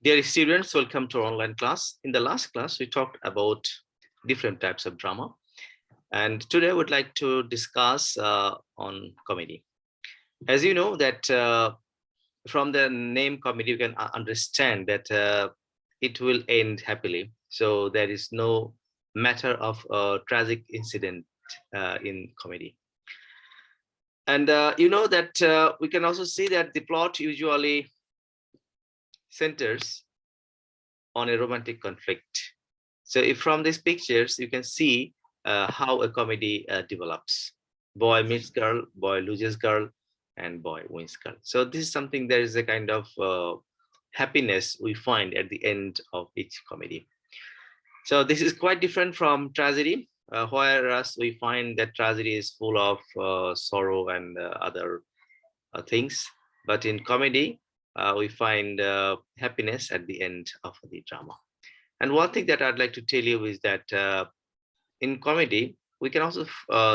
Dear students, welcome to our online class. In the last class, we talked about different types of drama. And today I would like to discuss on comedy. As you know that from the name comedy, you can understand that it will end happily. So there is no matter of a tragic incident in comedy. And you know that we can also see that the plot usually centers on a romantic conflict. So if from these pictures, you can see how a comedy develops. Boy meets girl, boy loses girl, and boy wins girl. So this is something, there is a kind of happiness we find at the end of each comedy. So this is quite different from tragedy, whereas we find that tragedy is full of sorrow and other things. But in comedy, we find happiness at the end of the drama. And one thing that I'd like to tell you is that in comedy, we can also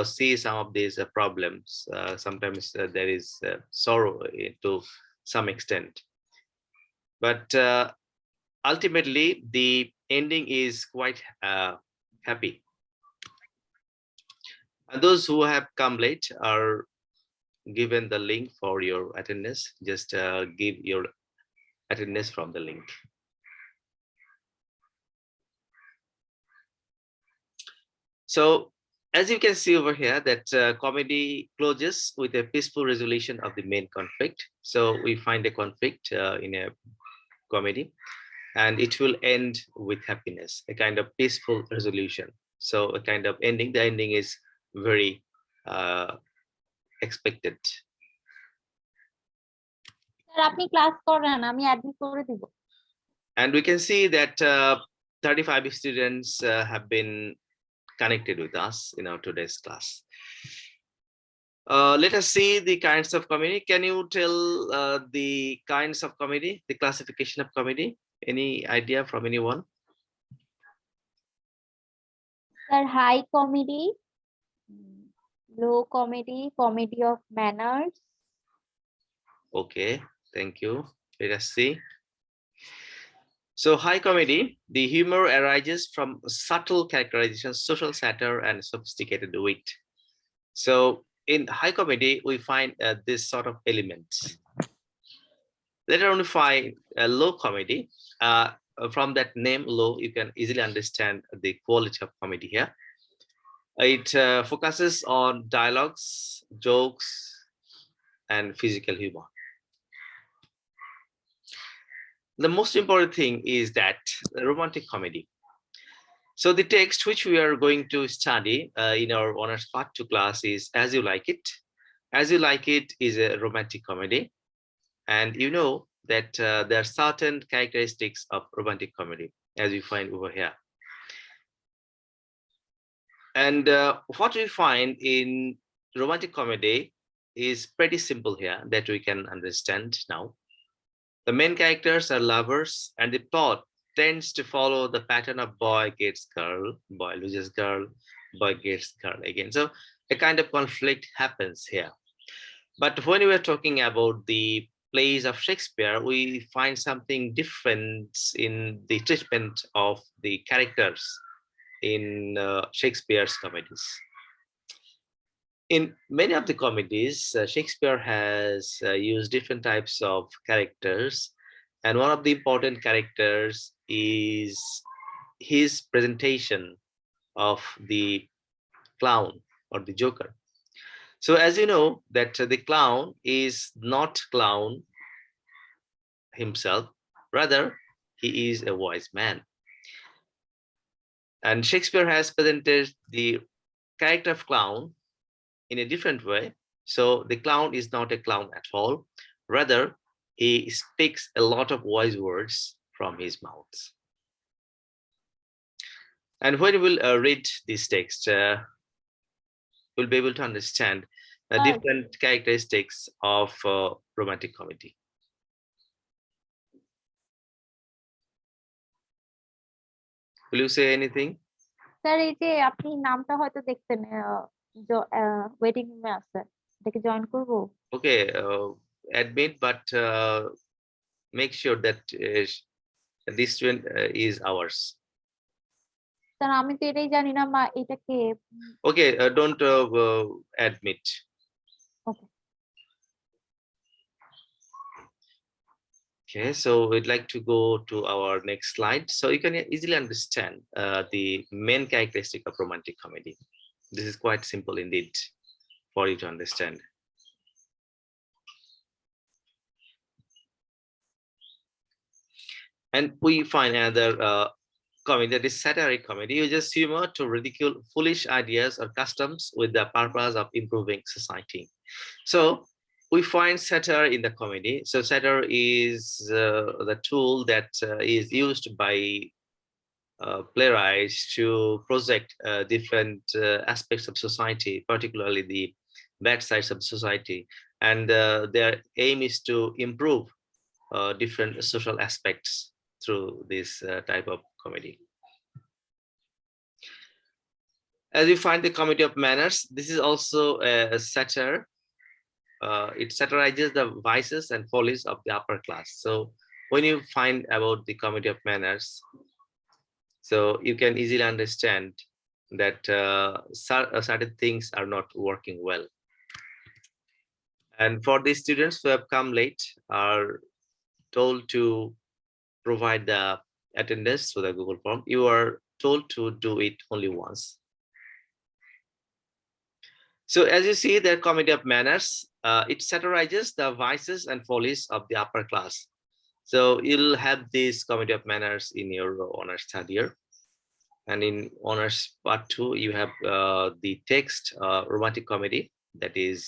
see some of these problems. Sometimes there is sorrow to some extent. But ultimately, the ending is quite happy. And those who have come late are given the link for your attendance. Just give your attendance from the link. So as you can see over here, that comedy closes with a peaceful resolution of the main conflict. So we find a conflict in a comedy, and it will end with happiness, a kind of peaceful resolution. So a kind of ending, the ending is very expected. And we can see that 35 students have been connected with us in our today's class. Let us see the kinds of comedy. Can you tell the kinds of comedy, the classification of comedy? Any idea from anyone? Sir, high comedy, low comedy, comedy of manners. Okay, thank you. Let us see. So high comedy, the humor arises from subtle characterization, social satire, and sophisticated wit. So in high comedy, we find this sort of elements. Later on, we find low comedy. From that name low, you can easily understand the quality of comedy here. It focuses on dialogues, jokes, and physical humor. The most important thing is that romantic comedy. So the text which we are going to study in our honors part 2 class is As You Like It. As You Like It is a romantic comedy. And you know that there are certain characteristics of romantic comedy, as you find over here. And what we find in romantic comedy is pretty simple here that we can understand now. The main characters are lovers, and the plot tends to follow the pattern of boy gets girl, boy loses girl, boy gets girl again. So a kind of conflict happens here. But when we are talking about the plays of Shakespeare, we find something different in the treatment of the characters in Shakespeare's comedies. In many of the comedies, Shakespeare has used different types of characters, and one of the important characters is his presentation of the clown or the Joker. So as you know that the clown is not clown himself, rather he is a wise man. And Shakespeare has presented the character of clown in a different way. So the clown is not a clown at all. Rather, he speaks a lot of wise words from his mouth. And when we will read this text, we'll be able to understand the different characteristics of romantic comedy. Will you say anything? Sir, এই যে আপনি নামটা হয়তো দেখতেন waiting রুমে আছে, এটাকে join করব? Okay, admit, but make sure that This student is ours. Sir আমি তো এটাই জানি না মা এটা কে। Okay, don't admit. Okay. Okay, so we'd like to go to our next slide. So you can easily understand the main characteristic of romantic comedy. This is quite simple indeed for you to understand. And we find another comedy, that is satiric comedy, uses humor to ridicule foolish ideas or customs with the purpose of improving society. So we find satire in the comedy. So satire is the tool that is used by playwrights to project different aspects of society, particularly the bad sides of society. And their aim is to improve different social aspects through this type of comedy. As we find the comedy of manners, this is also a satire. It satirizes the vices and follies of the upper class. So when you find about the comedy of manners, so you can easily understand that certain things are not working well. And for the students who have come late, are told to provide the attendance to the Google form. You are told to do it only once. So as you see, the comedy of manners, it satirizes the vices and follies of the upper class. So you'll have this comedy of manners in your honors third year. And in honors part 2, you have the text romantic comedy, that is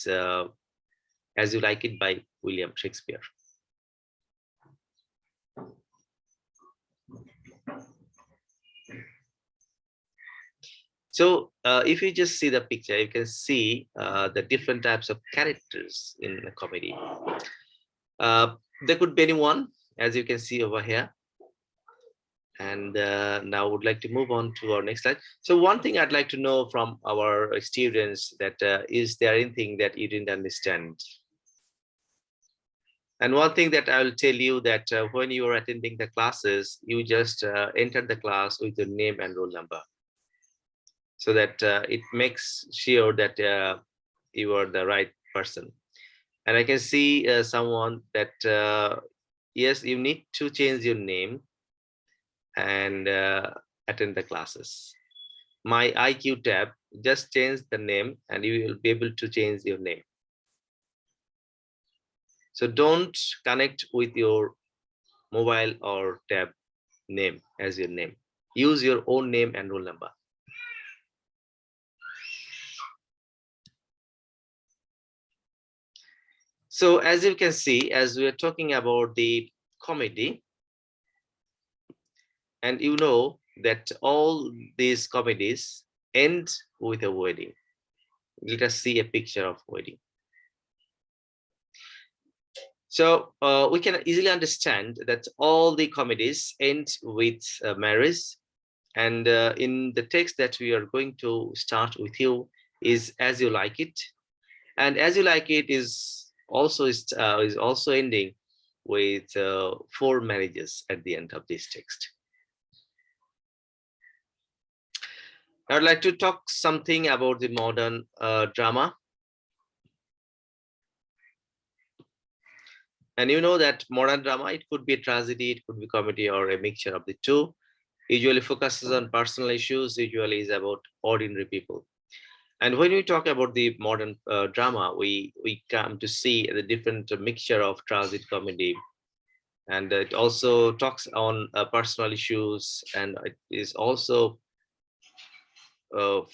As You Like It by William Shakespeare. So if you just see the picture, you can see the different types of characters in a comedy. There could be anyone, as you can see over here. And now I would like to move on to our next slide. So one thing I'd like to know from our students, that is there anything that you didn't understand? And one thing that I will tell you, that when you are attending the classes, you just enter the class with your name and roll number, so that it makes sure that you are the right person. And I can see someone that yes, you need to change your name and attend the classes. My IQ tab, just change the name and you will be able to change your name. So don't connect with your mobile or tab name as your name. Use your own name and roll number. So as you can see, as we are talking about the comedy, and you know that all these comedies end with a wedding. Let us see a picture of wedding. So we can easily understand that all the comedies end with marriage. And in the text that we are going to start with you is As You Like It. And As You Like It is also ending with 4 marriages at the end of this text. I'd like to talk something about the modern drama. And you know that modern drama, it could be a tragedy, it could be comedy, or a mixture of the two. Usually focuses on personal issues, usually is about ordinary people. And when we talk about the modern drama, we come to see the different mixture of tragedy, comedy, and it also talks on personal issues, and it is also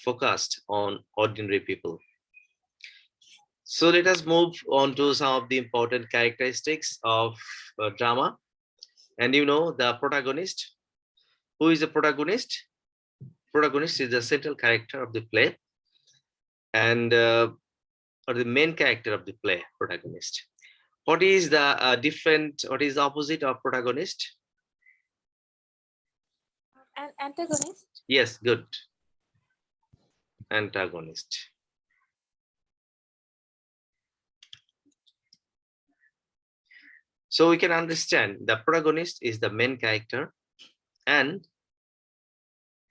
focused on ordinary people. So let us move on to some of the important characteristics of drama. And you know the protagonist. Who is the protagonist? Protagonist is the central character of the play, and or the main character of the play, protagonist. What is the what is the opposite of protagonist? An antagonist. Yes, good. Antagonist. So we can understand the protagonist is the main character and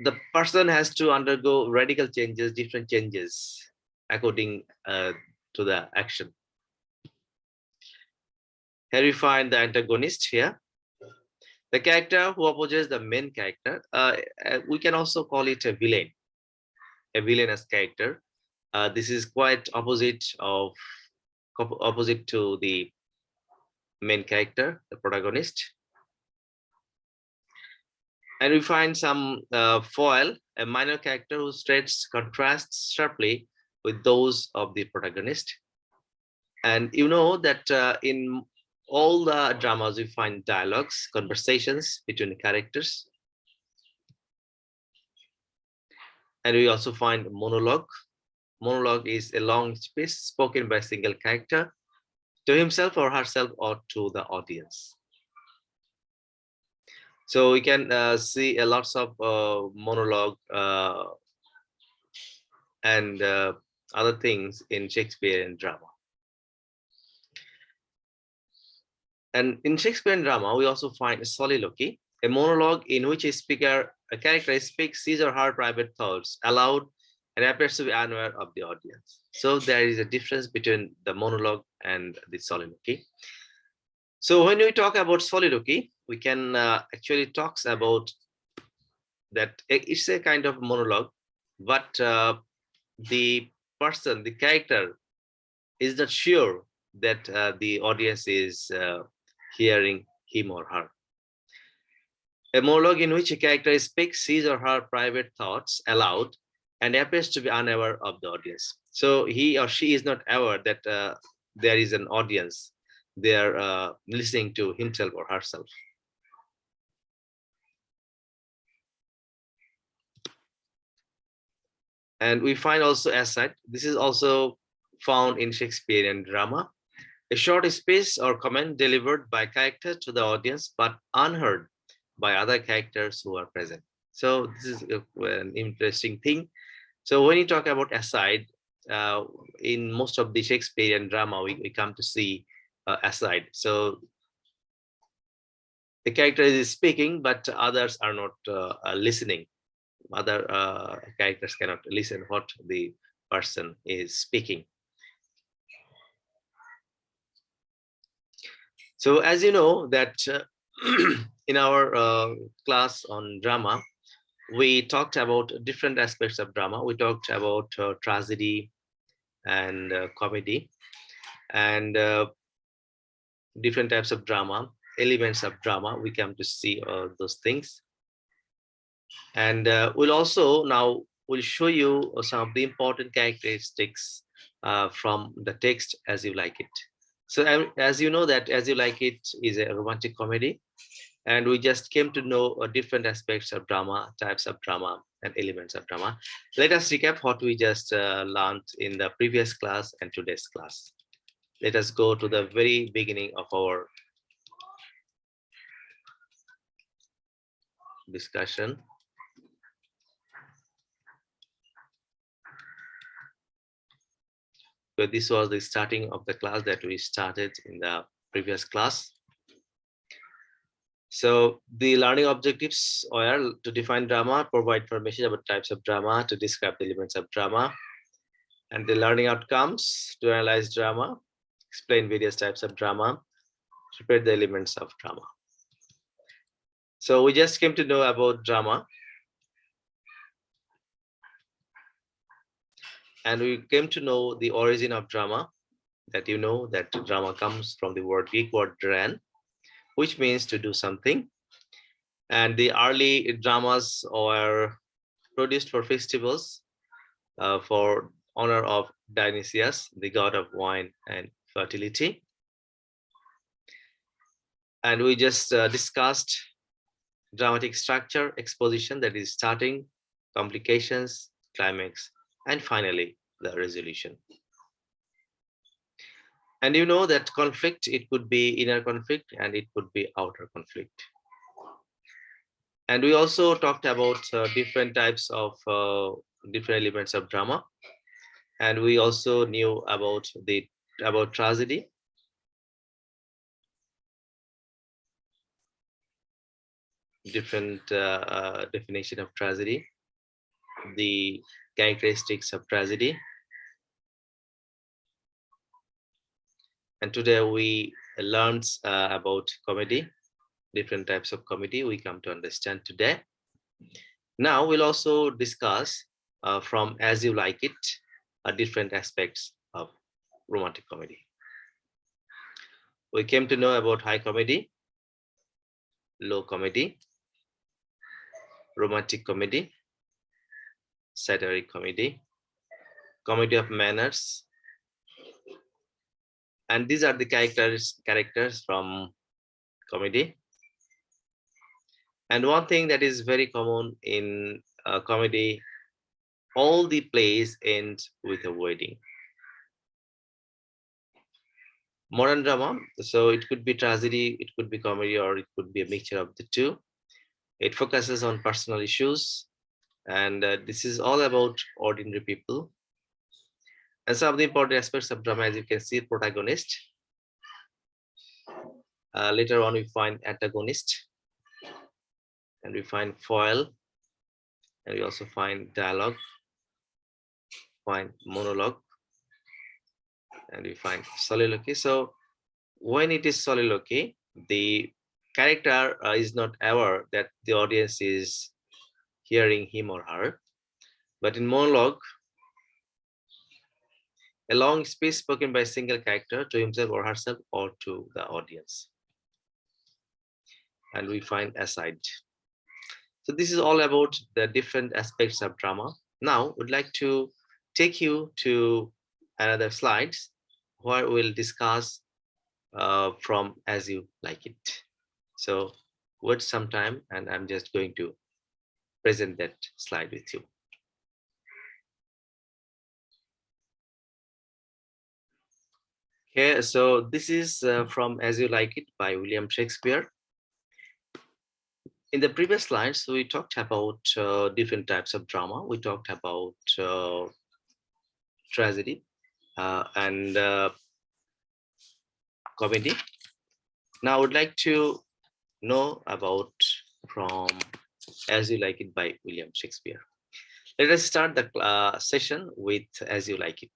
the person has to undergo radical changes, different changes according to the action. Here we find the antagonist here, the character who opposes the main character. We can also call it a villainous character. This is quite opposite to the main character, the protagonist. And we find some foil, a minor character whose traits contrasts sharply with those of the protagonist. And you know that in all the dramas, we find dialogues, conversations between the characters. And we also find monologue. Monologue is a long speech spoken by a single character to himself or herself or to the audience. So we can see a lots of monologue and other things in Shakespearean drama. And in Shakespearean drama, we also find a soliloquy, a monologue in which a character speaks his or her private thoughts aloud and appears to be unaware of the audience. So there is a difference between the monologue and the soliloquy. So when we talk about soliloquy, we can actually talk about that it's a kind of monologue, but the person, the character, is not sure that the audience is hearing him or her. A monologue in which a character speaks his or her private thoughts aloud and appears to be unaware of the audience. So he or she is not aware that there is an audience. They are listening to himself or herself. And we find also aside. This is also found in Shakespearean drama. A short speech or comment delivered by character to the audience, but unheard by other characters who are present. So this is an interesting thing. So when you talk about aside, in most of the Shakespearean drama, we come to see aside. So the character is speaking, but others are not listening. Other characters cannot listen what the person is speaking. So as you know that in our class on drama, we talked about different aspects of drama. We talked about tragedy and comedy and different types of drama, elements of drama. We come to see those things. And we'll show you some of the important characteristics from the text As You Like It. So as you know that As You Like It is a romantic comedy, and we just came to know different aspects of drama, types of drama, and elements of drama. Let us recap what we just learned in the previous class and today's class. Let us go to the very beginning of our discussion. So this was the starting of the class that we started in the previous class. So the learning objectives are to define drama, provide information about types of drama, to describe the elements of drama, and the learning outcomes to analyze drama, explain various types of drama, prepare the elements of drama. So we just came to know about drama. And we came to know the origin of drama, that you know that drama comes from the Greek word dran, which means to do something. And the early dramas were produced for festivals for honor of Dionysius, the god of wine and fertility. And we just discussed dramatic structure, exposition, that is starting, complications, climax, and finally the resolution. And you know that conflict, it could be inner conflict and it could be outer conflict. And we also talked about different types of different elements of drama. And we also knew about tragedy. different definition of tragedy, the characteristics of tragedy. And today we learned about comedy, different types of comedy we come to understand today. Now we'll also discuss from As You Like It, different aspects of romantic comedy. We came to know about high comedy, low comedy, romantic comedy, satiric comedy, comedy of manners, and these are the characters from comedy. And one thing that is very common in comedy, all the plays end with a wedding. Modern drama, so it could be tragedy, it could be comedy, or it could be a mixture of the two. It focuses on personal issues, and this is all about ordinary people. And some of the important aspects of drama, as you can see, protagonist. Later on, we find antagonist, and we find foil, and we also find dialogue, find monologue, and we find soliloquy. So when it is soliloquy, the character is not aware that the audience is hearing him or her. But in monologue, a long speech spoken by a single character to himself or herself or to the audience. And we find aside. So this is all about the different aspects of drama. Now would like to take you to another slides where we'll discuss from As You Like It. So wait some time, and I'm just going to present that slide with you. Okay, so this is from As You Like It by William Shakespeare. In the previous slides, we talked about different types of drama. We talked about tragedy and comedy. Now I would like to know about from As You Like It by William Shakespeare. Let us start the session with As You Like It.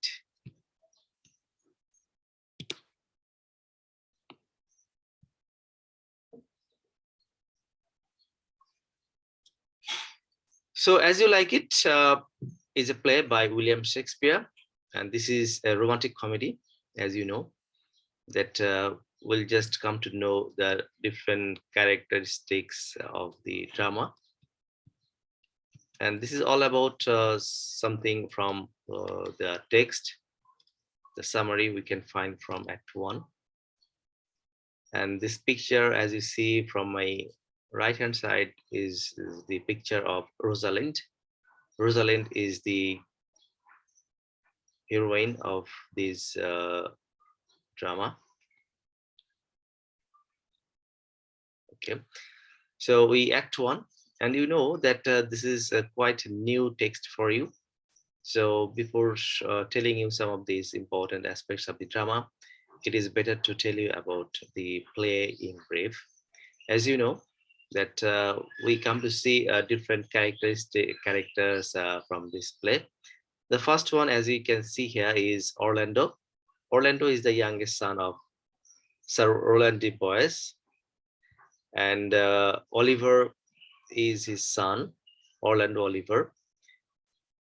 So As You Like It is a play by William Shakespeare, and this is a romantic comedy, as you know, that we'll just come to know the different characteristics of the drama. And this is all about something from the text, the summary we can find from Act 1. And this picture, as you see from my right hand side, is the picture of Rosalind. Rosalind is the heroine of this drama. Okay, so we Act 1, and you know that this is quite a new text for you. So before telling you some of these important aspects of the drama, it is better to tell you about the play in brief. As you know, that we come to see different characters from this play. The first one, as you can see here, is Orlando. Orlando is the youngest son of Sir Roland de Boys, and Oliver is his son, Orlando Oliver.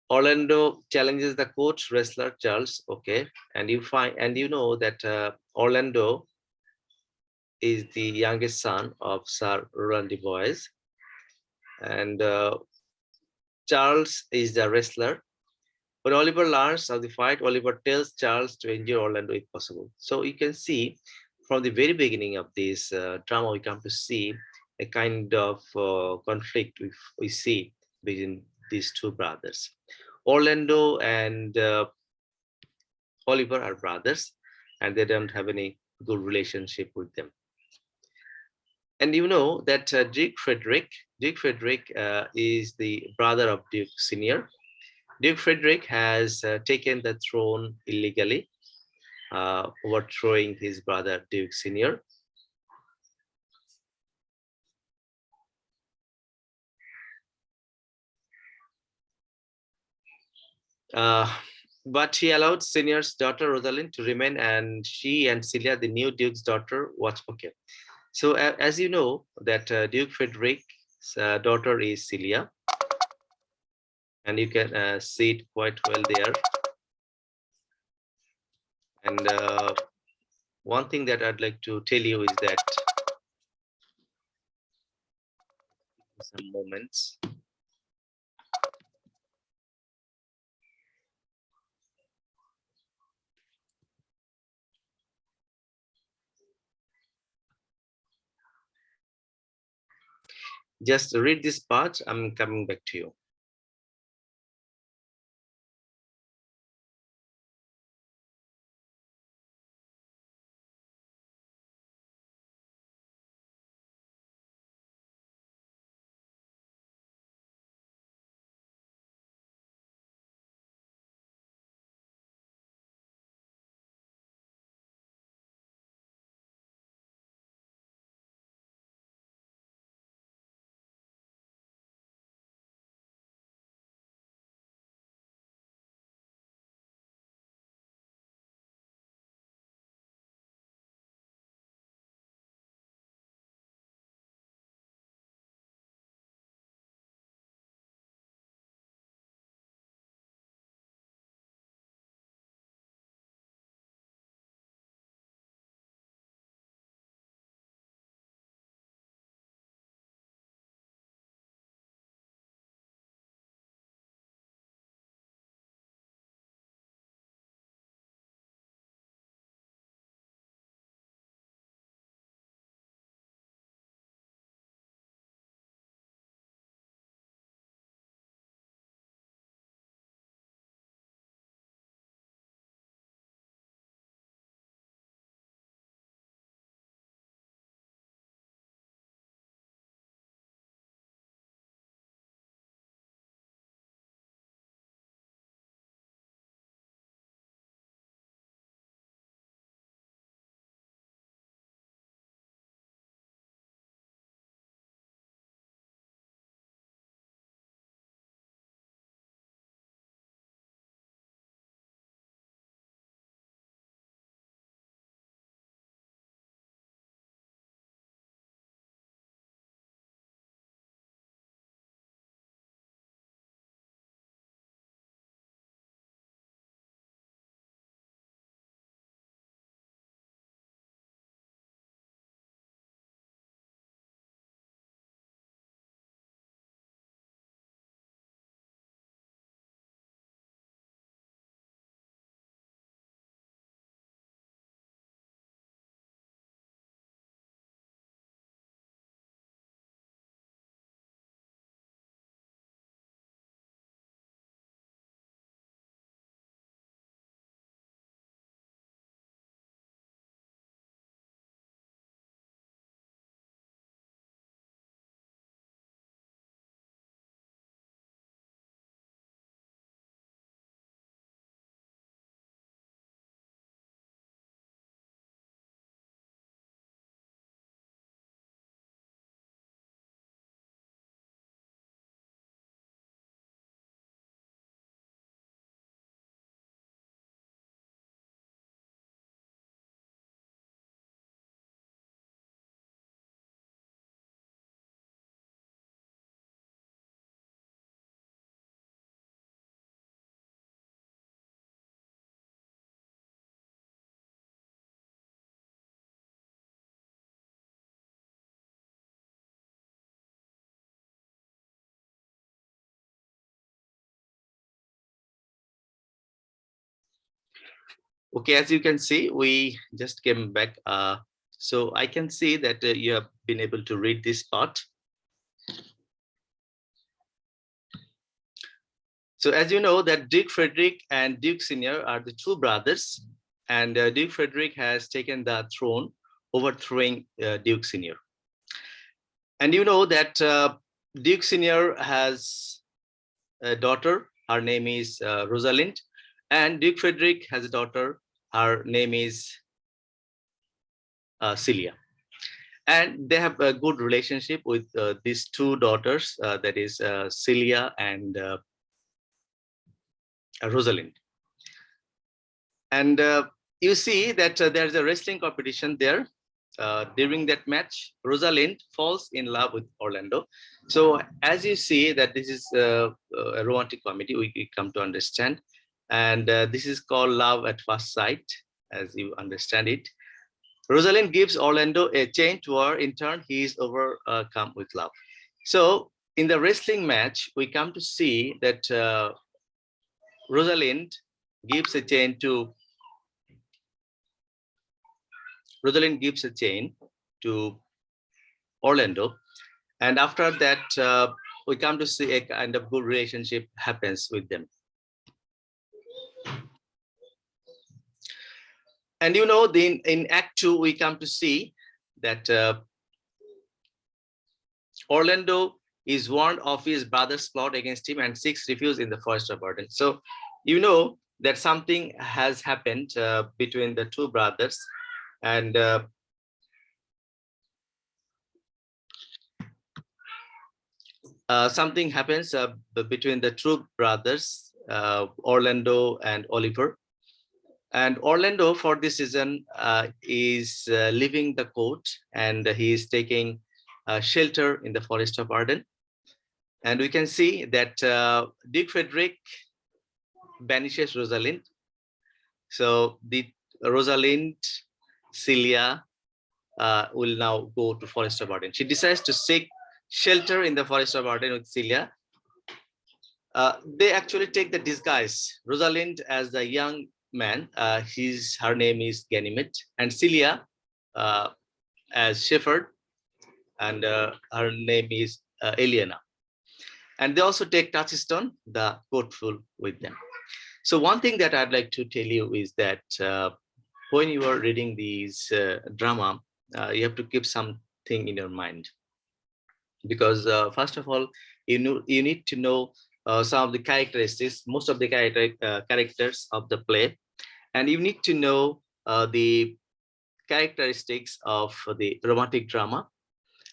Orlando challenges the coach wrestler Charles. Okay, and you know that Orlando is the youngest son of Sir Roland de Boys, and Charles is the wrestler. When Oliver learns of the fight, Oliver tells Charles to injure Orlando if possible. So you can see from the very beginning of this drama, we come to see a kind of conflict we see between these two brothers. Orlando and Oliver are brothers, and they don't have any good relationship with them. And you know that Duke Frederick is the brother of Duke Senior. Duke Frederick has taken the throne illegally, overthrowing his brother Duke Senior. But he allowed Senior's daughter Rosalind to remain, and she and Celia, the new Duke's daughter, was okay. So as you know, that Duke Frederick's daughter is Celia, and you can see it quite well there. And one thing that I'd like to tell you is that some moments. Just read this part. I'm coming back to you. Okay, as you can see, we just came back. So I can see that you have been able to read this part. So as you know, that Duke Frederick and Duke Senior are the two brothers, and Duke Frederick has taken the throne, overthrowing Duke Senior. And you know that Duke Senior has a daughter. Her name is Rosalind, and Duke Frederick has a daughter. Her name is Celia. And they have a good relationship with these two daughters, that is Celia and Rosalind. And you see that there's a wrestling competition there. During that match, Rosalind falls in love with Orlando. So as you see that this is a romantic comedy, we come to understand. And this is called love at first sight, as you understand it. Rosalind gives Orlando a chain to her. In turn, he is overcome with love. So in the wrestling match, we come to see that Rosalind gives a chain to Orlando, and after that we come to see a kind of good relationship happens with them. And you know, in Act 2 we come to see that Orlando is warned of his brother's plot against him and seeks refuge in the forest of Arden. So you know that something has happened between the two brothers, and something happens between the two brothers, Orlando and Oliver. And Orlando, for this season, is leaving the court, and he is taking shelter in the forest of Arden. And we can see that Duke Frederick banishes Rosalind. So the Rosalind, Celia will now go to forest of Arden. She decides to seek shelter in the forest of Arden with Celia. They actually take the disguise. Rosalind as the young man, her name is Ganymede, and Celia as shepherd, and her name is Eliana. And they also take Touchstone, the courtful, with them. So one thing that I'd like to tell you is that when you are reading these drama, you have to keep something in your mind, because first of all, you need to know some of the characteristics, most of the characters of the play, and you need to know the characteristics of the romantic drama,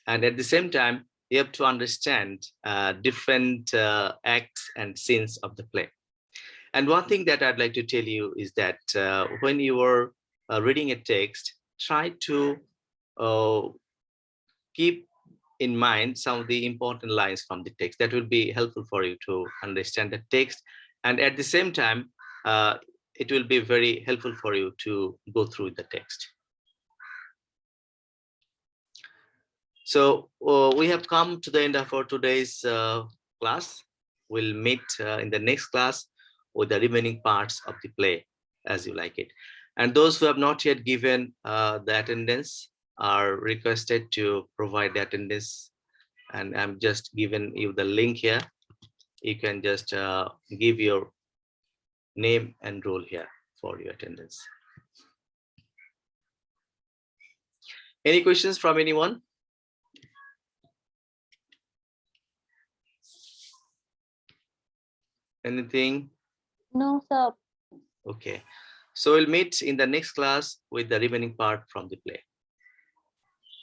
and at the same time you have to understand different acts and scenes of the play. And one thing that I'd like to tell you is that when you are reading a text, try to keep in mind some of the important lines from the text. That will be helpful for you to understand the text, and at the same time it will be very helpful for you to go through the text. So we have come to the end of our today's class. We'll meet in the next class with the remaining parts of the play as you like it. And those who have not yet given the attendance are requested to provide the attendance, and I'm just giving you the link here. You can just give your name and role here for your attendance. Any questions from anyone? Anything? No, sir. Okay, so we'll meet in the next class with the remaining part from the play.